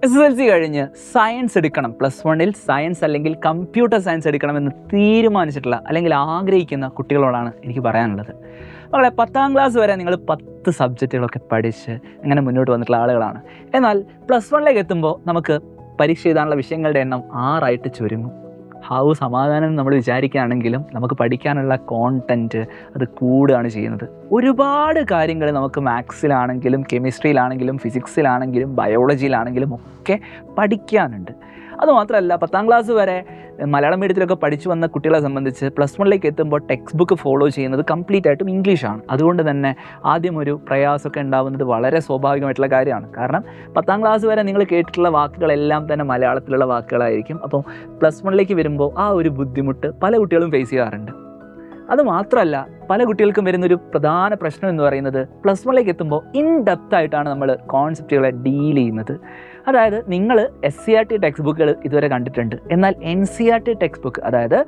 SSLC കഴിഞ്ഞ് science എടുക്കണം, +1 science അല്ലെങ്കിൽ കമ്പ്യൂട്ടർ സയൻസ് എടുക്കണമെന്ന് തീരുമാനിച്ചിട്ടുള്ള അല്ലെങ്കിൽ ആഗ്രഹിക്കുന്ന കുട്ടികളോടാണ് എനിക്ക് പറയാനുള്ളത്. മകളെ, 10ാം ക്ലാസ് വരെ നിങ്ങൾ 10 സബ്ജക്റ്റുകളൊക്കെ പഠിച്ച് അങ്ങനെ മുന്നോട്ട് വന്നിട്ടുള്ള ആളുകളാണ്. എന്നാൽ +1 എത്തുമ്പോൾ നമുക്ക് പരീക്ഷ എഴുതാനുള്ള വിഷയങ്ങളുടെ എണ്ണം 6 ചുരുങ്ങും. സമാധാനം നമ്മൾ വിചാരിക്കുകയാണെങ്കിലും നമുക്ക് പഠിക്കാനുള്ള കോണ്ടൻറ്റ് അത് കൂടുകയാണ് ചെയ്യുന്നത്. ഒരുപാട് കാര്യങ്ങൾ നമുക്ക് മാത്സിലാണെങ്കിലും കെമിസ്ട്രിയിലാണെങ്കിലും ഫിസിക്സിലാണെങ്കിലും ബയോളജിയിലാണെങ്കിലും ഒക്കെ പഠിക്കാനുണ്ട്. അതുമാത്രമല്ല 10ാം ക്ലാസ് വരെ മലയാളം മീഡിയത്തിലൊക്കെ പഠിച്ചു വന്ന കുട്ടികളെ സംബന്ധിച്ച് +1 എത്തുമ്പോൾ ടെക്സ്റ്റ് ബുക്ക് ഫോളോ ചെയ്യുന്നത് കംപ്ലീറ്റ് ആയിട്ടും ഇംഗ്ലീഷാണ്. അതുകൊണ്ട് തന്നെ ആദ്യം ഒരു പ്രയാസമൊക്കെ ഉണ്ടാകുന്നത് വളരെ സ്വാഭാവികമായിട്ടുള്ള കാര്യമാണ്. കാരണം 10ാം ക്ലാസ് വരെ നിങ്ങൾ കേട്ടിട്ടുള്ള വാക്കുകളെല്ലാം തന്നെ മലയാളത്തിലുള്ള വാക്കുകളായിരിക്കും. അപ്പോൾ +1 വരുമ്പോൾ ആ ഒരു ബുദ്ധിമുട്ട് പല കുട്ടികളും ഫേസ് ചെയ്യാറുണ്ട്. അതുമാത്രമല്ല, പല കുട്ടികൾക്കും വരുന്നൊരു പ്രധാന പ്രശ്നം എന്ന് പറയുന്നത് +1 എത്തുമ്പോൾ ഇൻഡെപ്ത് ആയിട്ടാണ് നമ്മൾ കോൺസെപ്റ്റുകളെ ഡീൽ ചെയ്യുന്നത്. അതായത് നിങ്ങൾ SCERT ടെക്സ്റ്റ് ബുക്കുകൾ ഇതുവരെ കണ്ടിട്ടുണ്ട്, എന്നാൽ NCERT ടെക്സ്റ്റ് ബുക്ക്, അതായത്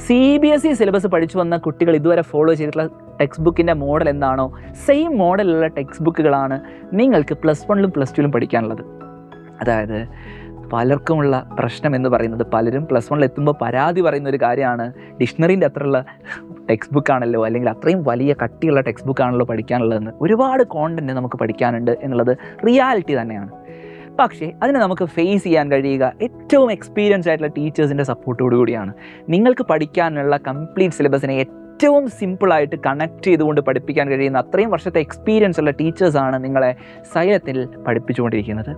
CBSE സിലബസ് പഠിച്ചു വന്ന കുട്ടികൾ ഇതുവരെ ഫോളോ ചെയ്തിട്ടുള്ള ടെക്സ്റ്റ് ബുക്കിൻ്റെ മോഡൽ എന്താണോ സെയിം മോഡലുള്ള ടെക്സ്റ്റ് ബുക്കുകളാണ് നിങ്ങൾക്ക് +1 +2 പഠിക്കാനുള്ളത്. അതായത് പലർക്കുമുള്ള പ്രശ്നം എന്ന് പറയുന്നത്, പലരും +1 എത്തുമ്പോൾ പരാതി പറയുന്ന ഒരു കാര്യമാണ്, ഡിക്ഷണറീൻ്റെ അത്രയുള്ള ടെക്സ്റ്റ് ബുക്കാണല്ലോ, അല്ലെങ്കിൽ അത്രയും വലിയ കട്ടിയുള്ള ടെക്സ്റ്റ് ബുക്കാണല്ലോ പഠിക്കാനുള്ളതെന്ന്. ഒരുപാട് കോണ്ടൻറ്റ് നമുക്ക് പഠിക്കാനുണ്ട് എന്നുള്ളത് റിയാലിറ്റി തന്നെയാണ്. പക്ഷേ അതിനെ നമുക്ക് ഫേസ് ചെയ്യാൻ കഴിയുക ഏറ്റവും എക്സ്പീരിയൻസ് ആയിട്ടുള്ള ടീച്ചേഴ്സിൻ്റെ സപ്പോർട്ടോടു കൂടിയാണ്. നിങ്ങൾക്ക് പഠിക്കാനുള്ള കംപ്ലീറ്റ് സിലബസിനെ ഏറ്റവും സിമ്പിളായിട്ട് കണക്ട് ചെയ്തുകൊണ്ട് പഠിപ്പിക്കാൻ കഴിയുന്ന അത്രയും വർഷത്തെ എക്സ്പീരിയൻസ് ഉള്ള ടീച്ചേഴ്സാണ് നിങ്ങളെ സൈലത്തിൽ പഠിപ്പിച്ചുകൊണ്ടിരിക്കുന്നത്.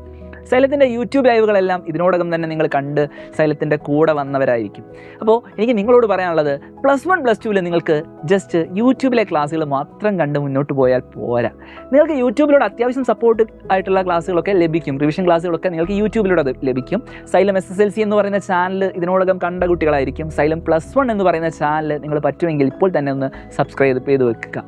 സൈലത്തിൻ്റെ യൂട്യൂബ് ലൈവുകളെല്ലാം ഇതിനോടകം തന്നെ നിങ്ങൾ കണ്ട് സൈലത്തിൻ്റെ കൂടെ വന്നവരായിരിക്കും. അപ്പോൾ എനിക്ക് നിങ്ങളോട് പറയാനുള്ളത്, +1 +2 നിങ്ങൾക്ക് ജസ്റ്റ് യൂട്യൂബിലെ ക്ലാസ്സുകൾ മാത്രം കണ്ട് മുന്നോട്ട് പോയാൽ പോരാ. നിങ്ങൾക്ക് യൂട്യൂബിലൂടെ അത്യാവശ്യം സപ്പോർട്ട് ആയിട്ടുള്ള ക്ലാസ്സുകളൊക്കെ ലഭിക്കും. റിവിഷൻ ക്ലാസ്സുകളൊക്കെ നിങ്ങൾക്ക് യൂട്യൂബിലൂടെ അത് ലഭിക്കും. സൈലം SSLC എന്ന് പറയുന്ന ചാനൽ ഇതിനോടകം കണ്ട കുട്ടികളായിരിക്കും. സൈലം +1 എന്ന് പറയുന്ന ചാനൽ നിങ്ങൾ പറ്റുമെങ്കിൽ ഇപ്പോൾ തന്നെ ഒന്ന് സബ്സ്ക്രൈബ് ചെയ്ത് വെക്കുക.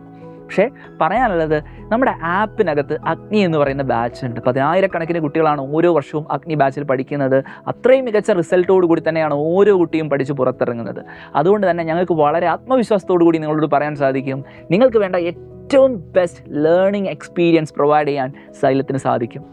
പക്ഷേ പറയാനുള്ളത്, നമ്മുടെ ആപ്പിനകത്ത് അഗ്നി എന്ന് പറയുന്ന ബാച്ച് ഉണ്ട്. 10,000 കുട്ടികളാണ് ഓരോ വർഷവും അഗ്നി ബാച്ചിൽ പഠിക്കുന്നത്. അത്രയും മികച്ച റിസൾട്ടോട് കൂടി തന്നെയാണ് ഓരോ കുട്ടിയും പഠിച്ച് പുറത്തിറങ്ങുന്നത്. അതുകൊണ്ട് തന്നെ ഞങ്ങൾക്ക് വളരെ ആത്മവിശ്വാസത്തോടു കൂടി നിങ്ങളോട് പറയാൻ സാധിക്കും, നിങ്ങൾക്ക് വേണ്ട ഏറ്റവും ബെസ്റ്റ് ലേണിംഗ് എക്സ്പീരിയൻസ് പ്രൊവൈഡ് ചെയ്യാൻ സൈലത്തിന് സാധിക്കും.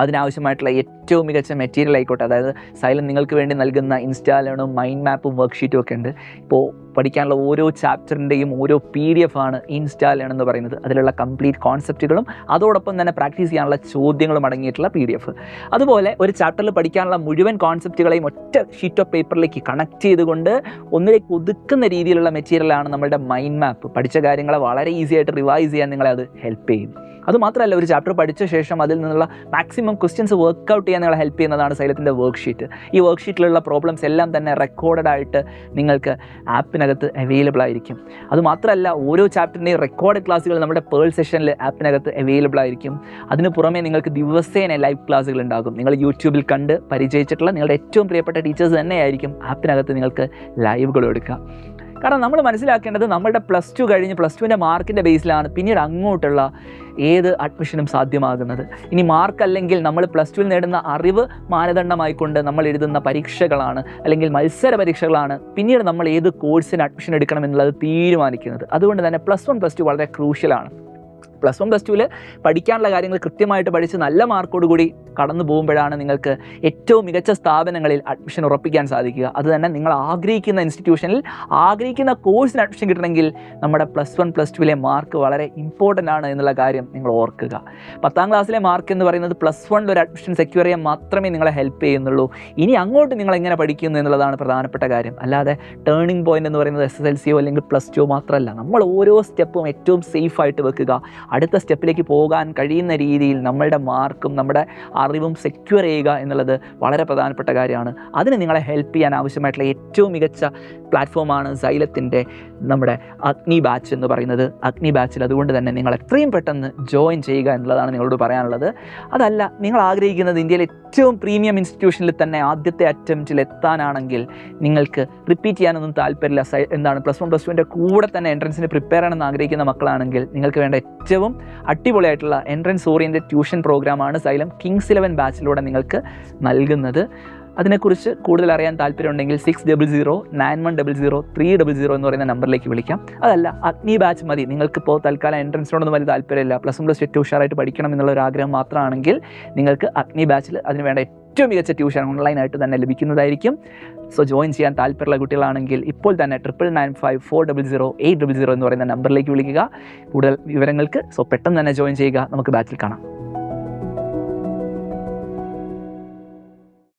അതിനാവശ്യമായിട്ടുള്ള ഏറ്റവും മികച്ച മെറ്റീരിയൽ ആയിക്കോട്ടെ, അതായത് സൈലം നിങ്ങൾക്ക് വേണ്ടി നൽകുന്ന ഇൻസ്റ്റാലേണും മൈൻഡ് മാപ്പും വർക്ക്ഷീറ്റും ഒക്കെ ഉണ്ട്. ഇപ്പോൾ പഠിക്കാനുള്ള ഓരോ ചാപ്റ്ററിൻ്റെയും ഓരോ PDF ആണ് ഇൻസ്റ്റാലേൺ എന്ന് പറയുന്നത്. അതിലുള്ള കംപ്ലീറ്റ് കോൺസെപ്റ്റുകളും അതോടൊപ്പം തന്നെ പ്രാക്ടീസ് ചെയ്യാനുള്ള ചോദ്യങ്ങളും അടങ്ങിയിട്ടുള്ള PDF. അതുപോലെ ഒരു ചാപ്റ്ററിൽ പഠിക്കാനുള്ള മുഴുവൻ കോൺസെപ്റ്റുകളെയും ഒറ്റ ഷീറ്റ് ഓഫ് പേപ്പറിലേക്ക് കണക്ട് ചെയ്തുകൊണ്ട് ഒന്നിലേക്ക് ഒതുക്കുന്ന രീതിയിലുള്ള മെറ്റീരിയലാണ് നമ്മുടെ മൈൻഡ് മാപ്പ്. പഠിച്ച കാര്യങ്ങളെ വളരെ ഈസി ആയിട്ട് റിവൈസ് ചെയ്യാൻ നിങ്ങളെ അത് ഹെൽപ്പ് ചെയ്യും. അതുമാത്രമല്ല, ഒരു ചാപ്റ്റർ പഠിച്ച ശേഷം അതിൽ നിന്നുള്ള മാക്സിമം ക്വസ്റ്റ്യൻസ് വർക്കൗട്ട് ചെയ്യാൻ നിങ്ങളെ ഹെൽപ്പ് ചെയ്യുന്നതാണ് സൈലത്തിൻ്റെ വർക്ക്ഷീറ്റ്. ഈ വർക്ക്ഷീറ്റിലുള്ള പ്രോബ്ലംസ് എല്ലാം തന്നെ റെക്കോർഡഡ് ആയിട്ട് നിങ്ങൾക്ക് ആപ്പിനകത്ത് അവൈലബിൾ ആയിരിക്കും. അതുമാത്രമല്ല, ഓരോ ചാപ്റ്ററിൻ്റെയും റെക്കോർഡ് ക്ലാസ്സുകൾ നമ്മുടെ പേൾ സെഷനിൽ ആപ്പിനകത്ത് അവൈലബിൾ ആയിരിക്കും. അതിന് പുറമെ നിങ്ങൾക്ക് ദിവസേന ലൈവ് ക്ലാസ്സുകൾ ഉണ്ടാകും. നിങ്ങൾ യൂട്യൂബിൽ കണ്ട് പരിചയിച്ചിട്ടുള്ള നിങ്ങളുടെ ഏറ്റവും പ്രിയപ്പെട്ട ടീച്ചേഴ്സ് തന്നെയായിരിക്കും ആപ്പിനകത്ത് നിങ്ങൾക്ക് ലൈവുകൾ എടുക്കുക. കാരണം നമ്മൾ മനസ്സിലാക്കേണ്ടത്, നമ്മളുടെ +2 കഴിഞ്ഞ് +2ൻ്റെ മാർക്കിൻ്റെ ബേസിലാണ് പിന്നീട് അങ്ങോട്ടുള്ള ഏത് അഡ്മിഷനും സാധ്യമാകുന്നത്. ഇനി മാർക്ക് അല്ലെങ്കിൽ നമ്മൾ +2 നേടുന്ന അറിവ് മാനദണ്ഡമായിക്കൊണ്ട് നമ്മൾ എഴുതുന്ന പരീക്ഷകളാണ് അല്ലെങ്കിൽ മത്സര പരീക്ഷകളാണ് പിന്നീട് നമ്മൾ ഏത് കോഴ്സിന് അഡ്മിഷൻ എടുക്കണം എന്നുള്ളത് തീരുമാനിക്കുന്നത്. അതുകൊണ്ട് തന്നെ +1 +2 വളരെ ക്രൂഷ്യലാണ്. +1 +2 പഠിക്കാനുള്ള കാര്യങ്ങൾ കൃത്യമായിട്ട് പഠിച്ച് നല്ല മാർക്കോട് കൂടി കടന്നു പോകുമ്പോഴാണ് നിങ്ങൾക്ക് ഏറ്റവും മികച്ച സ്ഥാപനങ്ങളിൽ അഡ്മിഷൻ ഉറപ്പിക്കാൻ സാധിക്കുക. അത് തന്നെ നിങ്ങൾ ആഗ്രഹിക്കുന്ന ഇൻസ്റ്റിറ്റ്യൂഷനിൽ ആഗ്രഹിക്കുന്ന കോഴ്സിന് അഡ്മിഷൻ കിട്ടണമെങ്കിൽ നമ്മുടെ +1 +2 മാർക്ക് വളരെ ഇമ്പോർട്ടൻ്റ് ആണ് എന്നുള്ള കാര്യം നിങ്ങൾ ഓർക്കുക. 10ാം ക്ലാസ്സിലെ മാർക്ക് എന്ന് പറയുന്നത് +1 ഒരു അഡ്മിഷൻ സെക്യൂർ ചെയ്യാൻ മാത്രമേ നിങ്ങളെ ഹെൽപ്പ് ചെയ്യുന്നുള്ളൂ. ഇനി അങ്ങോട്ട് നിങ്ങൾ എങ്ങനെ പഠിക്കുന്നു എന്നുള്ളതാണ് പ്രധാനപ്പെട്ട കാര്യം. അല്ലാതെ ടേണിംഗ് പോയിന്റ് എന്ന് പറയുന്നത് SSLCയോ അല്ലെങ്കിൽ +2 മാത്രമല്ല. നമ്മൾ ഓരോ സ്റ്റെപ്പും ഏറ്റവും സേഫായിട്ട് വെക്കുക. അടുത്ത സ്റ്റെപ്പിലേക്ക് പോകാൻ കഴിയുന്ന രീതിയിൽ നമ്മളുടെ മാർക്കും നമ്മുടെ അറിവും സെക്യൂർ ചെയ്യുക എന്നുള്ളത് വളരെ പ്രധാനപ്പെട്ട കാര്യമാണ്. അതിന് നിങ്ങളെ ഹെൽപ്പ് ചെയ്യാൻ ആവശ്യമായിട്ടുള്ള ഏറ്റവും മികച്ച പ്ലാറ്റ്ഫോമാണ് സൈലത്തിൻ്റെ നമ്മുടെ അഗ്നി ബാച്ച് എന്ന് പറയുന്നത്. അഗ്നി ബാച്ചിൽ അതുകൊണ്ട് തന്നെ നിങ്ങൾ എത്രയും പെട്ടെന്ന് ജോയിൻ ചെയ്യുക എന്നുള്ളതാണ് നിങ്ങളോട് പറയാനുള്ളത്. അതല്ല, നിങ്ങൾ ആഗ്രഹിക്കുന്നത് ഇന്ത്യയിലെ ഏറ്റവും പ്രീമിയം ഇൻസ്റ്റിറ്റ്യൂഷനിൽ തന്നെ ആദ്യത്തെ അറ്റംപ്റ്റിൽ എത്താനാണെങ്കിൽ നിങ്ങൾക്ക് റിപ്പീറ്റ് ചെയ്യാനൊന്നും താല്പര്യമില്ല, +1 +2ൻ്റെ കൂടെ തന്നെ എൻട്രൻസിന് പ്രിപ്പയർ ചെയ്യണമെന്ന് ആഗ്രഹിക്കുന്ന മക്കളാണെങ്കിൽ നിങ്ങൾക്ക് വേണ്ട ഏറ്റവും അടിപൊളിയായിട്ടുള്ള എൻട്രൻസ് ഓറിയൻറ്റഡ് ട്യൂഷൻ പ്രോഗ്രാമാണ് സൈലം കിങ്സ് 11 ബാച്ചിലൂടെ നിങ്ങൾക്ക് നൽകുന്നത്. അതിനെക്കുറിച്ച് കൂടുതൽ അറിയാൻ താല്പര്യമുണ്ടെങ്കിൽ 6009100300 എന്ന് പറയുന്ന നമ്പറിലേക്ക് വിളിക്കാം. അതല്ല അഗ്നി ബാച്ച് മതി, നിങ്ങൾക്കിപ്പോൾ തൽക്കാലം എൻട്രൻസിനോടൊന്നും വലിയ താല്പര്യമില്ല, +1 +2 ഉഷാറായിട്ട് പഠിക്കണം എന്നുള്ള ഒരു ആഗ്രഹം മാത്രമാണെങ്കിൽ നിങ്ങൾക്ക് അഗ്നി ബാച്ചിൽ അതിന് വേണ്ട ഏറ്റവും മികച്ച ട്യൂഷൻ ഓൺലൈനായിട്ട് തന്നെ ലഭിക്കുന്നതായിരിക്കും. സോ ജോയിൻ ചെയ്യാൻ താല്പര്യമുള്ള കുട്ടികളാണെങ്കിൽ ഇപ്പോൾ തന്നെ 9995400800 എന്ന് പറയുന്ന നമ്പറിലേക്ക് വിളിക്കുക. കൂടുതൽ വിവരങ്ങൾക്ക് പെട്ടെന്ന് തന്നെ ജോയിൻ ചെയ്യുക. നമുക്ക് ബാച്ചിൽ കാണാം.